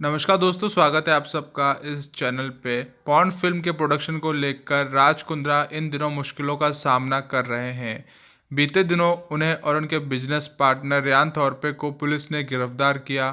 नमस्कार दोस्तों, स्वागत है आप सबका इस चैनल पे। पॉर्न फिल्म के प्रोडक्शन को लेकर राज कुंद्रा इन दिनों मुश्किलों का सामना कर रहे हैं। बीते दिनों उन्हें और उनके बिजनेस पार्टनर रेयान थोरपे को पुलिस ने गिरफ्तार किया।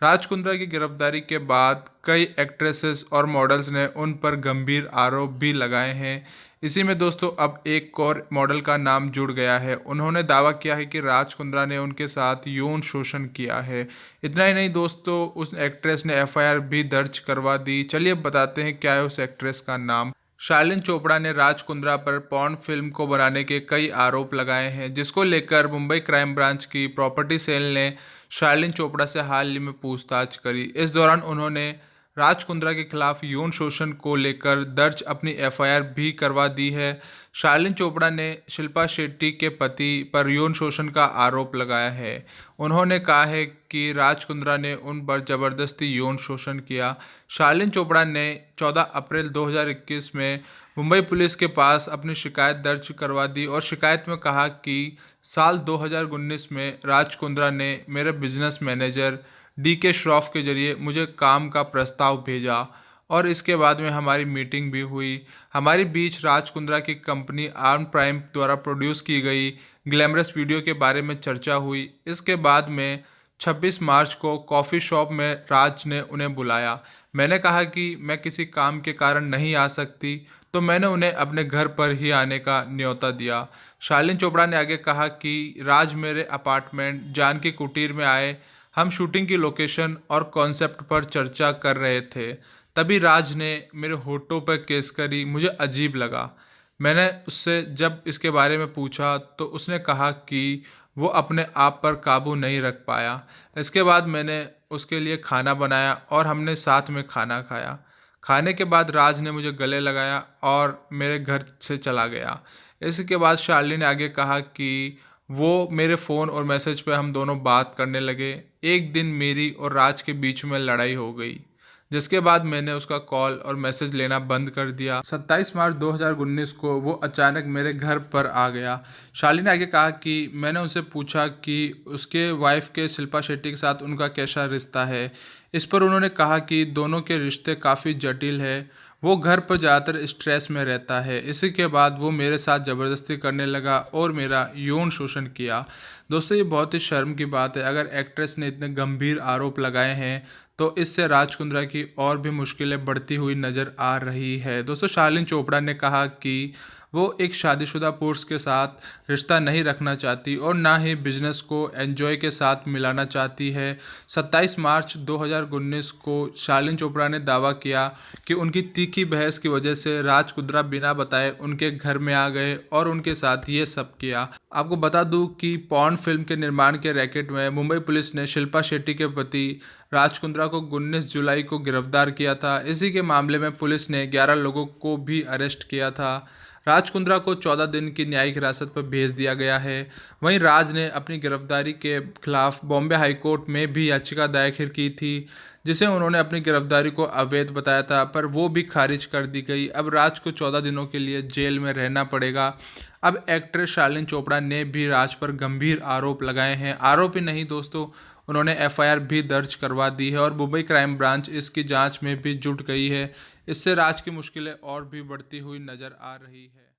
राज कुंद्रा की गिरफ्तारी के बाद कई एक्ट्रेसेस और मॉडल्स ने उन पर गंभीर आरोप भी लगाए हैं। इसी में दोस्तों अब एक और मॉडल का नाम जुड़ गया है। उन्होंने दावा किया है कि राज कुंद्रा ने उनके साथ यौन शोषण किया है। इतना ही नहीं दोस्तों, उस एक्ट्रेस ने एफआईआर भी दर्ज करवा दी। चलिए अब बताते हैं क्या है उस एक्ट्रेस का नाम। शार्लिन चोपड़ा ने राज कुंद्रा पर पॉर्न फिल्म को बनाने के कई आरोप लगाए हैं, जिसको लेकर मुंबई क्राइम ब्रांच की प्रॉपर्टी सेल ने शार्लिन चोपड़ा से हाल ही में पूछताछ करी। इस दौरान उन्होंने राज कुंद्रा के खिलाफ यौन शोषण को लेकर दर्ज अपनी एफआईआर भी करवा दी है। शार्लिन चोपड़ा ने शिल्पा शेट्टी के पति पर यौन शोषण का आरोप लगाया है। उन्होंने कहा है कि राज कुंद्रा ने उन पर जबरदस्ती यौन शोषण किया। शार्लिन चोपड़ा ने 14 अप्रैल 2021 में मुंबई पुलिस के पास अपनी शिकायत दर्ज करवा दी और शिकायत में कहा कि साल 2019 में राज कुंद्रा ने मेरे बिजनेस मैनेजर डीके श्रॉफ के जरिए मुझे काम का प्रस्ताव भेजा और इसके बाद में हमारी मीटिंग भी हुई। हमारे बीच राज कुंद्रा की कंपनी आर्म प्राइम द्वारा प्रोड्यूस की गई ग्लैमरस वीडियो के बारे में चर्चा हुई। इसके बाद में 26 मार्च को कॉफ़ी शॉप में राज ने उन्हें बुलाया। मैंने कहा कि मैं किसी काम के कारण नहीं आ सकती, तो मैंने उन्हें अपने घर पर ही आने का न्योता दिया। शार्लिन चोपड़ा ने आगे कहा कि राज मेरे अपार्टमेंट जानकी कुटीर में आए। हम शूटिंग की लोकेशन और कॉन्सेप्ट पर चर्चा कर रहे थे। तभी राज ने मेरे होठों पर किस करी। मुझे अजीब लगा। मैंने उससे जब इसके बारे में पूछा तो उसने कहा कि वो अपने आप पर काबू नहीं रख पाया। इसके बाद मैंने उसके लिए खाना बनाया और हमने साथ में खाना खाया। खाने के बाद राज ने मुझे गले लगाया और मेरे घर से चला गया। इसके बाद शार्लिन ने आगे कहा कि वो मेरे फ़ोन और मैसेज पे हम दोनों बात करने लगे। एक दिन मेरी और राज के बीच में लड़ाई हो गई, जिसके बाद मैंने उसका कॉल और मैसेज लेना बंद कर दिया। 27 मार्च 2019 को वो अचानक मेरे घर पर आ गया। शालिनी ने आगे कहा कि मैंने उनसे पूछा कि उसके वाइफ के शिल्पा शेट्टी के साथ उनका कैसा रिश्ता है। इस पर उन्होंने कहा कि दोनों के रिश्ते काफ़ी जटिल है। वो घर पर ज़्यादातर स्ट्रेस में रहता है। इसी के बाद वो मेरे साथ ज़बरदस्ती करने लगा और मेरा यौन शोषण किया। दोस्तों, ये बहुत ही शर्म की बात है। अगर एक्ट्रेस ने इतने गंभीर आरोप लगाए हैं तो इससे राज कुंद्रा की और भी मुश्किलें बढ़ती हुई नज़र आ रही है। दोस्तों, शार्लिन चोपड़ा ने कहा कि वो एक शादीशुदा पुरुष के साथ रिश्ता नहीं रखना चाहती और ना ही बिजनेस को एंजॉय के साथ मिलाना चाहती है। 27 मार्च 2019 को शार्लिन चोपड़ा ने दावा किया कि उनकी तीखी बहस की वजह से राज कुंद्रा बिना बताए उनके घर में आ गए और उनके साथ ये सब किया। आपको बता दूं कि पॉर्न फिल्म के निर्माण के रैकेट में मुंबई पुलिस ने शिल्पा शेट्टी के पति राज कुंद्रा को 19 जुलाई को गिरफ्तार किया था। इसी के मामले में पुलिस ने 11 लोगों को भी अरेस्ट किया था। राज कुंद्रा को 14 दिन की न्यायिक हिरासत पर भेज दिया गया है। वहीं राज ने अपनी गिरफ्तारी के खिलाफ बॉम्बे हाई कोर्ट में भी याचिका दाखिल की थी, जिसे उन्होंने अपनी गिरफ्तारी को अवैध बताया था, पर वो भी खारिज कर दी गई। अब राज को 14 दिनों के लिए जेल में रहना पड़ेगा। अब एक्ट्रेस शार्लिन चोपड़ा ने भी राज पर गंभीर आरोप लगाए हैं। आरोप ही नहीं दोस्तों, उन्होंने एफआईआर भी दर्ज करवा दी है और मुंबई क्राइम ब्रांच इसकी जांच में भी जुट गई है। इससे राज की मुश्किलें और भी बढ़ती हुई नज़र आ रही है।